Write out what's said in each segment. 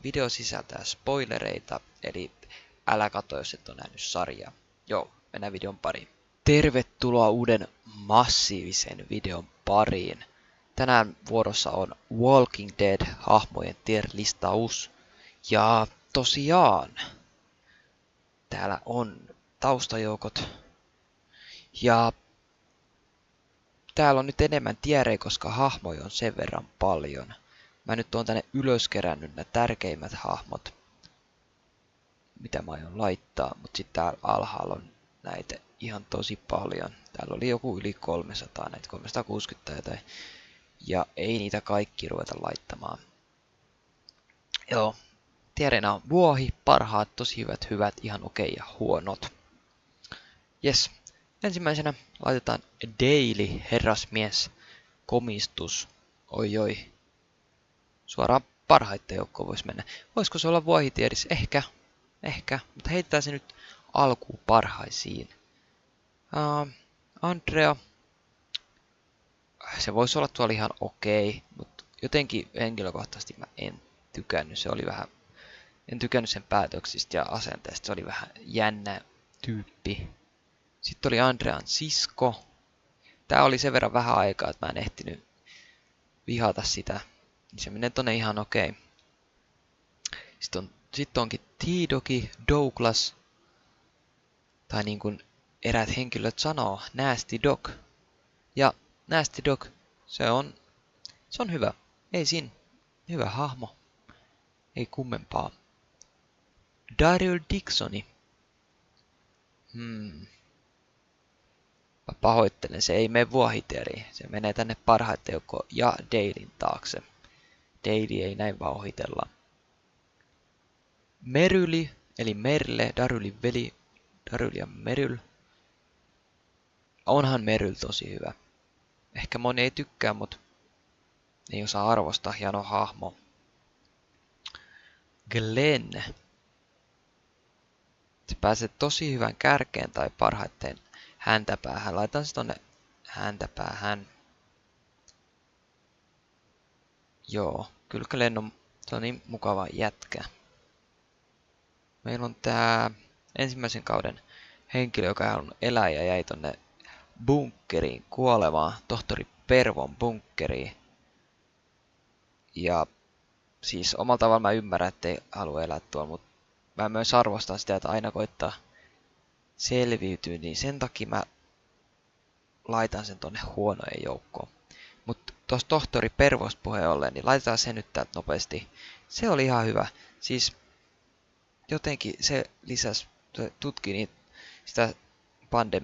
video sisältää spoilereita, eli älä katso, jos et ole nähnyt sarjaa. Joo, mennään videon pariin. Tervetuloa uuden massiivisen videon pariin. Tänään vuorossa on Walking Dead-hahmojen tier-listaus. Ja tosiaan, täällä on taustajoukot. Ja täällä on nyt enemmän tierejä, koska hahmoja on sen verran paljon. Mä nyt oon tänne ylös kerännyt nämä tärkeimmät hahmot, mitä mä aion laittaa, mutta sitten täällä alhaalla on näitä ihan tosi paljon. Täällä oli joku yli 300, näitä 360 jotain. Ja ei niitä kaikki ruveta laittamaan. Joo, tiereinä on vuohi, parhaat, tosi hyvät, ihan okei ja huonot. Jes, ensimmäisenä laitetaan Daily herrasmies komistus. Oi. Suoraan parhaiten joukkoon voisi mennä. Voisiko se olla vuohitiedis? Ehkä, mutta heittää se nyt alkuun parhaisiin. Andrea. Se voisi olla tuolla ihan okei, mutta jotenkin henkilökohtaisesti mä en tykännyt. En tykännyt sen päätöksistä ja asenteesta. Se oli vähän jännä tyyppi. Sitten oli Andrean sisko. Tää oli sen verran vähän aikaa, että mä en ehtinyt vihata sitä. Se menee tonne ihan okei. Sitten onkin T-Dogi, Douglas. Tai niin kuin eräät henkilöt sanoo, Nasty Dog. Ja Nasty Dog, se on hyvä. Ei siinä. Hyvä hahmo. Ei kummempaa. Daryl Dixoni. Mä pahoittelen, se ei mene vuohiteriin. Se menee tänne parhaiten joukkoon ja Dailyn taakse. Daily ei näin vaan ohitella. Meryli, eli Merle, Darylin veli. Daryl ja Meryl. Onhan Meryl tosi hyvä. Ehkä moni ei tykkää, mutta ei osaa arvostaa, hieno hahmo. Glenn. Se pääsee tosi hyvän kärkeen tai parhaiten häntäpäähän. Laitan se tonne häntäpäähän. Joo, kyllä Glenn on niin mukava jätkä. Meillä on tää ensimmäisen kauden henkilö, joka on elää ja jäi tonne bunkkeriin kuolemaan, tohtori Pervon bunkkeriin. Ja siis omalla tavalla mä ymmärrän, ettei halua elää tuolla, mutta mä myös arvostan sitä, että aina koittaa selviytyä, niin sen takia mä laitan sen tonne huonojen joukkoon. Mutta tuossa tohtori Pervosta puheen ollen, niin laitetaan se nyt täältä nopeasti. Se oli ihan hyvä. Siis jotenkin se lisäsi, tutki sitä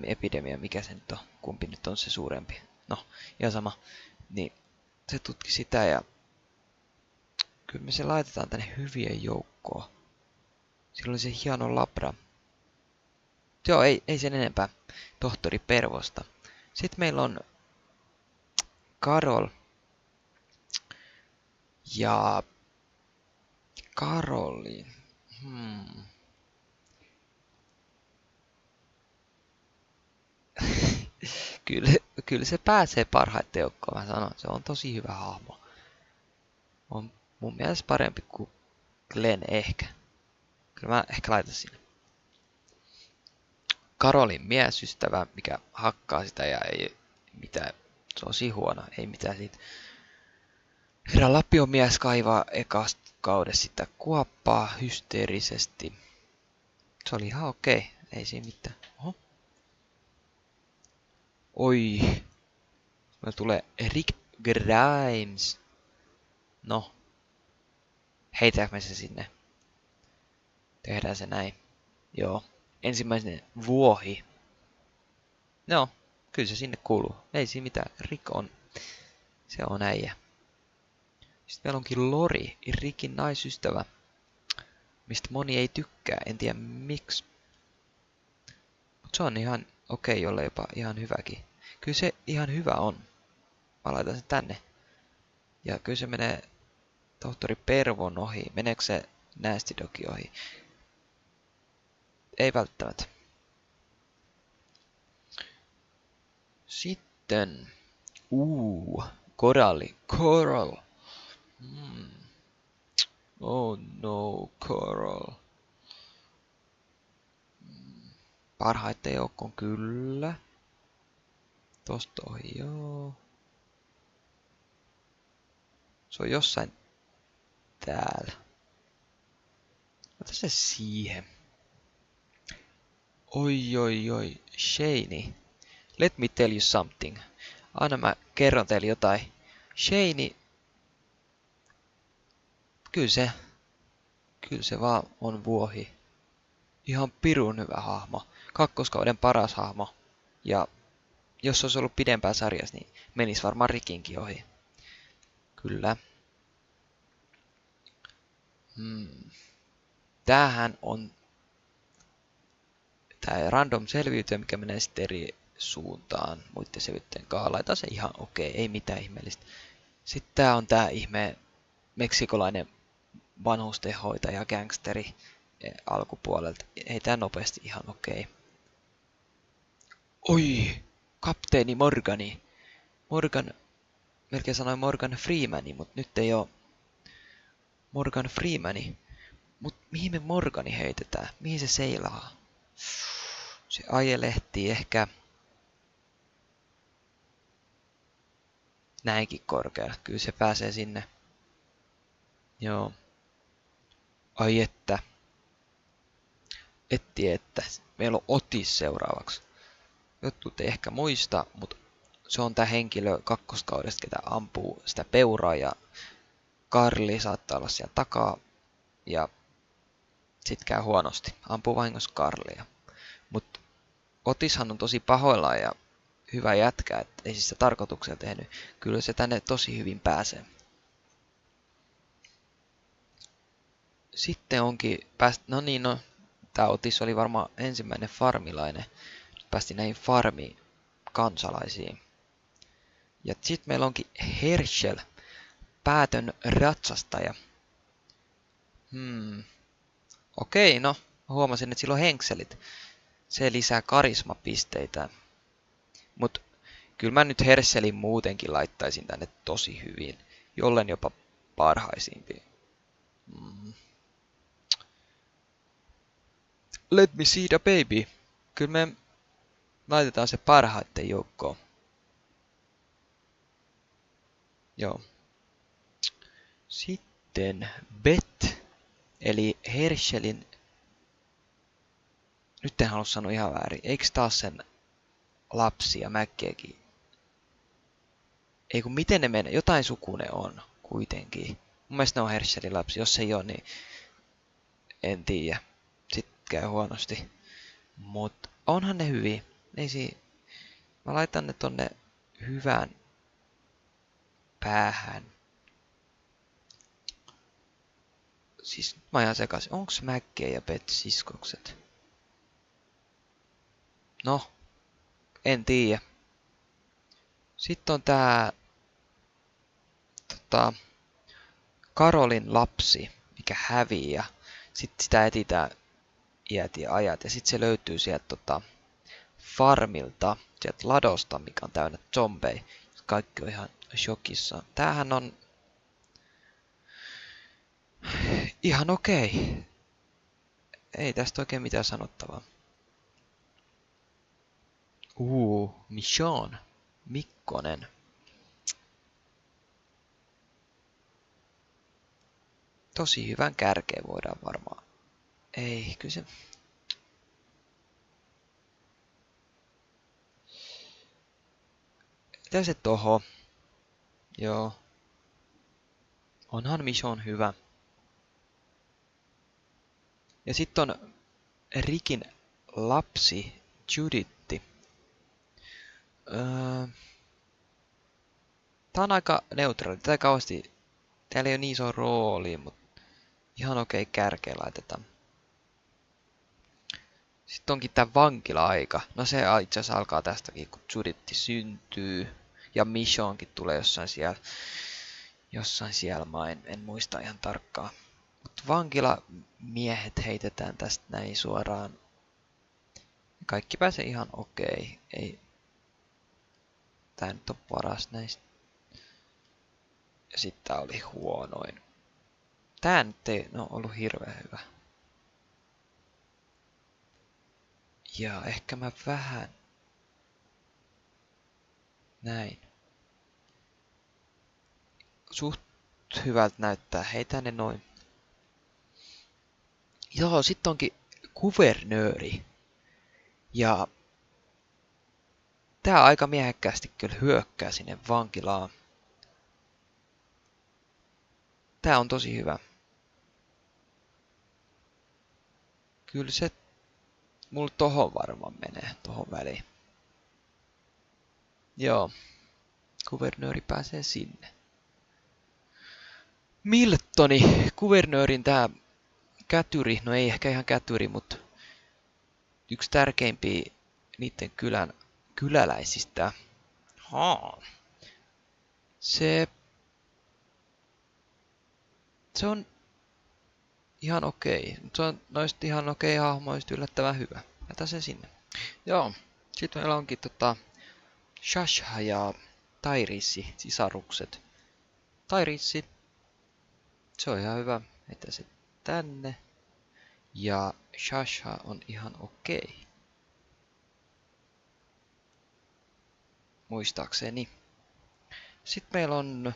epidemiaa, mikä se nyt on, kumpi nyt on se suurempi. No, ihan sama. Niin se tutki sitä ja kyllä me se laitetaan tänne hyvien joukkoon. Sillä oli se hieno labra. Joo, ei sen enempää. Tohtori Pervosta. Sitten meillä on Carol. Ja Karoli. Kyllä se pääsee parhaiten joukkoon, mä sanon. Se on tosi hyvä hahmo. On mun mielestä parempi kuin Glenn ehkä. Kyllä mä ehkä laitan sinne. Karolin miesystävä, mikä hakkaa sitä ja ei mitään. Tosi huono, ei mitään siitä. Herra Lapiomies kaivaa ekasta kaudesta sitä kuoppaa hysteerisesti. Se oli ihan okei, ei siinä mitään. Oho. Oi. Meillä tulee Rick Grimes. No. Heitäänkö me se sinne? Tehdään se näin. Joo. Ensimmäinen vuohi. No. Kyllä se sinne kuuluu. Ei siinä mitään. Rick on. Se on äijä. Sitten meillä onkin Lori. Rickin naisystävä. Mistä moni ei tykkää. En tiedä miksi. Mutta se on ihan okei, jolle jopa ihan hyväkin. Kyllä se ihan hyvä on. Mä laitan sen tänne. Ja kyllä se menee tohtori Pervon ohi. Meneekö se Nasty Dogi ohi? Ei välttämättä. Sitten. Koralli. Coral. Oh no, Coral. Parhaiten joukkoon kyllä. Tosta ohi, joo. Se on jossain täällä. Ota se siihen. Oi. Shaney. Let me tell you something. Aina mä kerron teille jotain. Shaney. Kyllä se vaan on vuohi. Ihan pirun hyvä hahmo. Kakkoskauden paras hahmo. Ja jos olisi ollut pidempään sarjassa, niin menisi varmaan Rikinkin ohi. Kyllä. Tämähän on tää random selviytyjä, mikä menee sitten eri suuntaan muiden selviytyjen kanssa. Laitaan se ihan okei, ei mitään ihmeellistä. Sitten tää on tää ihme meksikolainen vanhustenhoitaja, gangsteri alkupuolelta. Ei tää nopeasti ihan okei. Oi, kapteeni Morgani. Morgan, melkein sanoin Morgan Freemani, mutta nyt ei oo Morgan Freemani. Mut mihin me Morgani heitetään? Mihin se seilaa? Se ajelehtii ehkä näinkin korkealle. Kyllä se pääsee sinne. Joo. Ai että. Että. Meillä on Otis seuraavaksi. Jotkut ei ehkä muista, mutta se on tää henkilö kakkoskaudesta, ketä ampuu sitä peuraa ja Karli saattaa olla siellä takaa ja sit käy huonosti. Ampuu vahingossa Karlia. Mut Otishan on tosi pahoillaan ja hyvä jätkä, et ei siis se tarkoituksella tehnyt. Kyllä se tänne tosi hyvin pääsee. Sitten onkin no niin, tää Otis oli varmaan ensimmäinen farmilainen. Päästi näihin farmi-kansalaisiin. Ja sitten meillä onkin Herschel, päätön ratsastaja. Okei, no. Huomasin, että sillä on henkselit. Se lisää karismapisteitä. Mut kyllä mä nyt Herschelin muutenkin laittaisin tänne tosi hyvin. Jollen jopa parhaisimpiin. Let me see the baby. Kyllä me laitetaan se parhaiten joukkoon. Joo. Sitten Beth, eli Herschelin... Nyt en halua sanoa ihan väärin. Eikö taas sen lapsia Mäkkiäkin? Ei kun miten ne menee? Jotain suku ne on kuitenkin. Mun mielestä ne on Herschelin lapsi. Jos ei ole, niin en tiedä. Sitten käy huonosti. Mut onhan ne hyviä. Mä laitan ne tonne hyvään päähän. Siis mä ihan sekaisin. Onks Mäkkiä ja Beth siskokset? No, en tiedä. Sitten on tää Karolin lapsi, mikä hävii ja sitten sitä etsitään iät ja ajat ja sitten se löytyy sieltä farmilta, sieltä ladosta, mikä on täynnä zombeja. Kaikki on ihan shokissa. Tämähän on ihan okei. Ei tästä oikein mitään sanottavaa. Michonne. Mikkonen. Tosi hyvän kärkeen voidaan varmaan. Ei, kyllä se... Mitä se toho? Joo. Onhan Michonne hyvä. Ja sitten on Rikin lapsi, Juditti. Tää on aika neutraali. Tää kauheasti... Täällä ei ole niin iso rooli, mutta ihan okei kärkeen laitetaan. Sitten onkin tää vankila-aika. No se itse asiassa alkaa tästäkin, kun Juditti syntyy. Ja Michonnekin tulee jossain siellä mä en muista ihan tarkkaan. Mutta vankilamiehet heitetään tästä näin suoraan. Kaikki pääsee ihan okei. Ei. Tää nyt on paras näistä. Ja sitten tää oli huonoin. tää nyt ei no, ollut hirveän hyvä. Ja ehkä mä vähän näin. Suht hyvältä näyttää. Heitän ne noin. Joo, sit onkin kuvernööri. Ja tää aika miehekkäästi kyllä hyökkää sinne vankilaan. Tää on tosi hyvä. Kyllä se mulla tohon varmaan menee, tohon väliin. Joo, kuvernööri pääsee sinne. Miltoni, kuvernöörin tää kätyri, no ei ehkä ihan kätyri, mutta yksi tärkeimpiä niiden kylän kyläläisistä. Se on ihan okei. Se on noista ihan okei hahmoista yllättävän hyvä. Jätä se sinne. Joo, sitten meillä onkin Shasha ja Tairissi, sisarukset. Tairissi, se on ihan hyvä, että se tänne. Ja Shasha on ihan okei. Muistaakseni. Sitten meillä on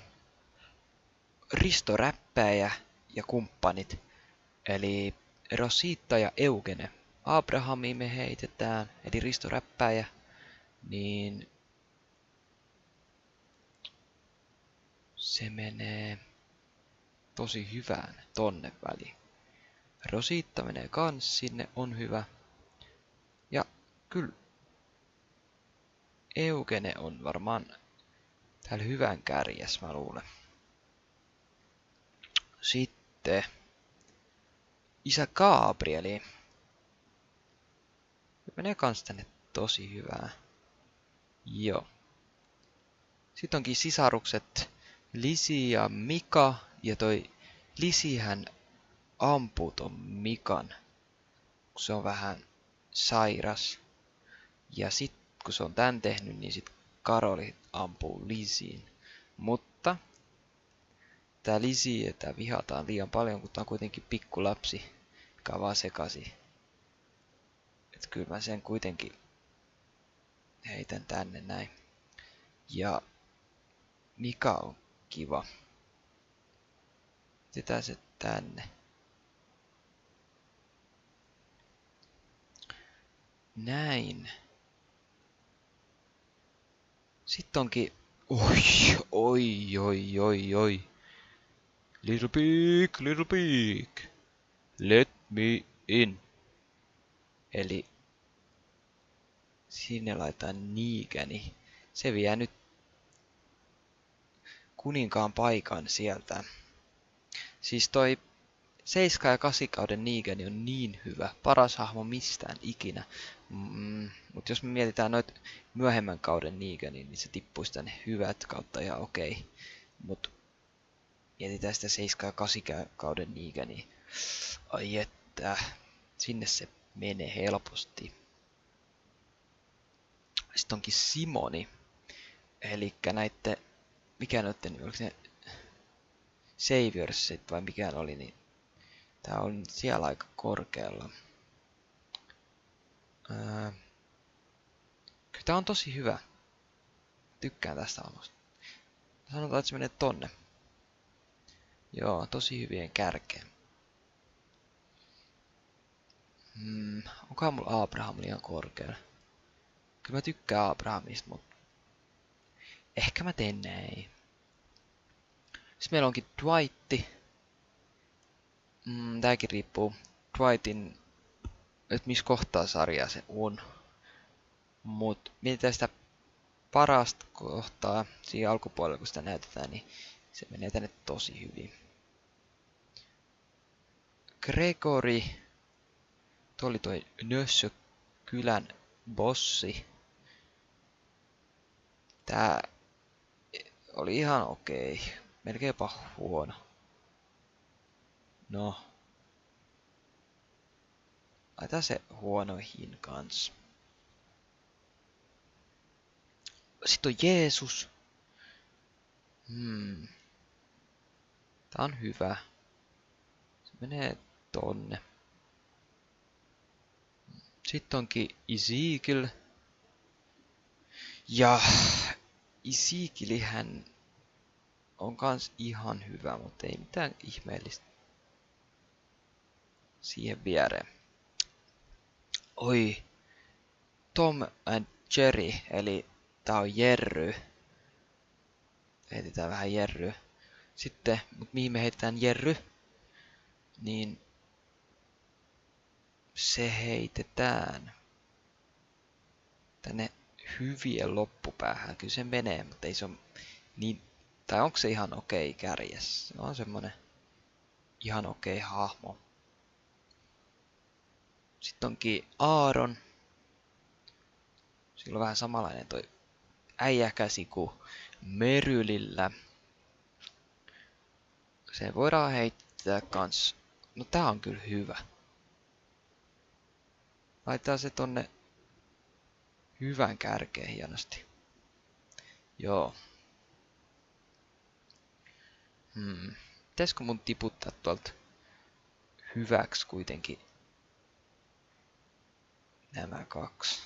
Risto Räppäjä ja kumppanit. Eli Rosita ja Eugene. Abrahami me heitetään, eli Risto Räppäjä. Niin se menee tosi hyvään tonne väliin. Rosita menee kans sinne, on hyvä. Ja kyllä Eugene on varmaan täällä hyvän kärjessä, mä luulen. Sitten isä Gabrieli. Menee kans tänne tosi hyvää. Joo. Sitten onkin sisarukset Lisi ja Mika. Ja toi Lisihän ampuu ton Mikan, kun se on vähän sairas. Ja sit kun se on tän tehnyt, niin sit Karoli ampuu Lisiin. Mutta tää Lisi, tää vihataan liian paljon, kun tää on kuitenkin pikkulapsi, joka on vaan sekasi. Et kyllä mä sen kuitenkin heitän tänne näin. Ja Mika on kiva. Jätetään se tänne. Näin. Sitten onkin... Oi. Little pig. Let me in. Eli sinne laitetaan Neegani. Se vie nyt kuninkaan paikan sieltä. Siis toi 7 ja 8 kauden Neegani on niin hyvä. Paras hahmo mistään ikinä. Mutta jos me mietitään noit myöhemmän kauden Neegani, niin se tippuisi tänne hyvät kautta ihan okei. Mutta mietitään sitä 7 ja 8 kauden Neegani. Ai että, sinne se menee helposti. Sitten onkin Simoni. Elikkä näitte, mikä noitten, oliko ne Saviorsit vai mikä oli, niin tää on siellä aika korkealla. Kyllä tää on tosi hyvä. Tykkään tästä hahmosta. Sanotaan, että se menee tonne. Joo, tosi hyvien kärkeen. Onkohan mulla Abraham liian korkealla? Kyllä mä tykkään Abrahamista, mutta ehkä mä teen näin. Sitten meillä onkin Dwightti. Tääkin riippuu Dwightin, että missä kohtaa sarjaa se on. Mut mietitään sitä parasta kohtaa siinä alkupuolella, kun sitä näytetään, niin se menee tänne tosi hyvin. Gregory. Tuo oli toi Nössö kylän bossi. Tää oli ihan okei. Melkeinpä huono. No. Laitetaan se huonoihin kans. Sitten on Jeesus. Tää on hyvä. menee tonne. Sitten onkin Ezekiel. Ja Ezekielihän on kans ihan hyvä, mutta ei mitään ihmeellistä siihen viereen. Oi, Tom and Jerry, eli tää on Jerry. Heitetään vähän Jerry. Sitten, mut mihin me heitetään Jerry? Niin se heitetään tänne hyvien loppupäähän. Kyllä se menee, mutta ei se ole niin... Tai onko se ihan okei kärjessä? Se on semmonen ihan okei hahmo. Sitten onkin Aaron. Sillä on vähän samanlainen toi äijäkäsi kuin Merylillä. Se voidaan heittää kans. No tää on kyllä hyvä. Laitetaan se tonne hyvän kärkeen hienosti. Joo. Pitäisikö mun tiputtaa tuolta hyväksi kuitenkin nämä kaksi?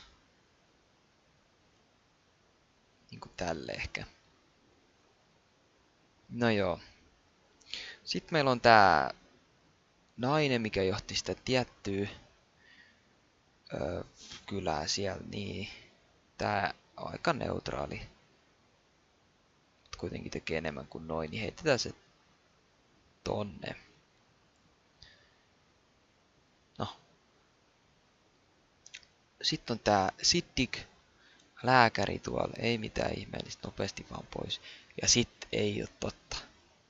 Niinku tälle ehkä. No joo. Sitten meillä on tää nainen, mikä johti sitä tiettyä kylää siellä, niin tää on aika neutraali. Mut kuitenkin tekee enemmän kuin noin, niin heitetään se tonne. No. Sitten on tää Siddiq, lääkäri tuolla, ei mitään ihmeellistä, nopeasti vaan pois. Ja sit ei oo totta.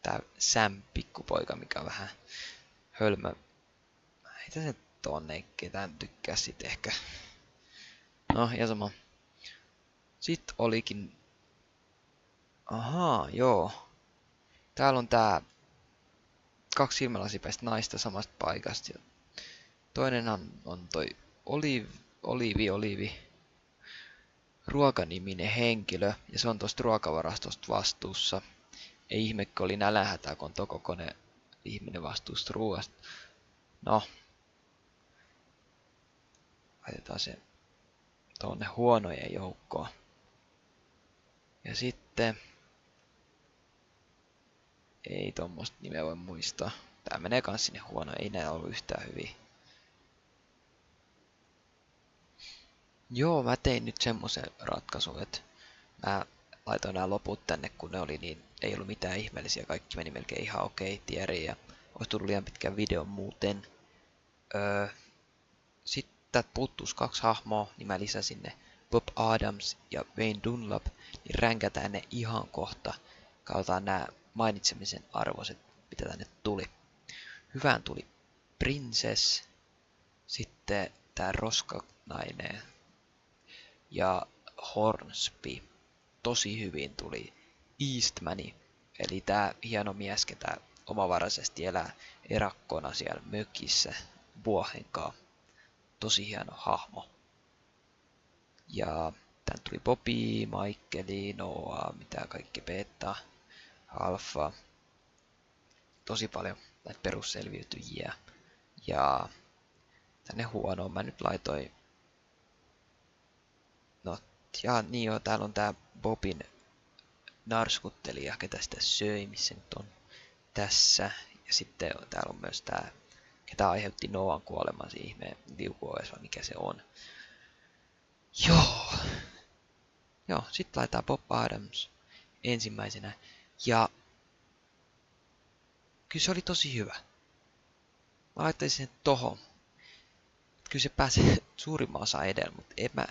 Tää Sam, pikkupoika, mikä on vähän hölmö. Heitä se tonne, ketään tykkää sit ehkä. No, ja sama. Sitten olikin... Ahaa, joo. Täällä on tää 2 silmälasipäistä naista samasta paikasta. Ja toinenhan on toi Olivi. Ruokaniminen henkilö. Ja se on tosta ruokavarastosta vastuussa. Ei ihme, kun oli nälänhätä, kun on to kokoinen ihminen vastuusta ruoasta. No. Laitetaan se tuonne huonojen joukkoon. Ja sitten... Ei tommoista nimeä voi muistaa. Tää menee kans sinne huono, ei nää ollut yhtään hyviä. Joo, mä tein nyt semmosen ratkaisun, että mä laitoin nämä loput tänne, kun ne oli niin, ei ollut mitään ihmeellisiä, kaikki meni melkein ihan okei tieriin ja olisi tullut liian pitkän videon muuten. Sitten täältä puuttuisi 2 hahmoa, niin mä lisäsin ne Bob Adams ja Wayne Dunlap, niin ränkätään ne ihan kohta. Katsotaan nämä mainitsemisen arvoiset, mitä tänne tuli. Hyvään tuli Princess, sitten tää roskanainen ja Hornsby. Tosi hyvin tuli Eastmani, eli tää hieno mies, ketä omavaraisesti elää erakkona siellä mökissä vuohenkaa. Tosi hieno hahmo. Ja tän tuli Bobby, Michaeli, Noah, mitä kaikki beta, alfa. Tosi paljon näitä perusselviytyjiä. Ja tänne huonoon mä nyt laitoin... No, ja niin joo, täällä on tää Bobin narskuttelija, ketä sitä söi, missä nyt on tässä. Ja sitten täällä on myös tää, ketä aiheutti Noan kuoleman, se ihmeen liukuoesa, mikä se on. Joo. Joo, sit laitetaan Bob Adams ensimmäisenä. Ja kyllä se oli tosi hyvä. Mä laittaisin sen tohon. Kyllä se pääsee suurimman osa edellä, mutta en mä...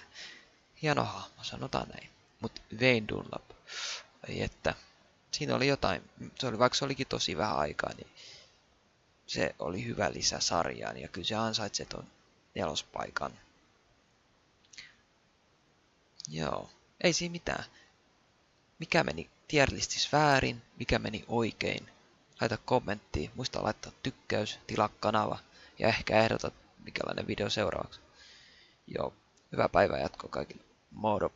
Hieno hahmo, sanotaan näin. Mut Wayne Dunlap, ei että... Siinä oli jotain, se oli, vaikka se olikin tosi vähän aikaa, niin... Se oli hyvä lisä sarjaan, ja kyllä se ansaitsee ton 4. paikan. Joo, ei siinä mitään. Mikä meni tierlistis väärin, mikä meni oikein. Laita kommenttiin, muista laittaa tykkäys, tilaa kanava ja ehkä ehdota mikälainen video seuraavaksi. Joo, hyvää päivää jatkoa kaikille. Moro!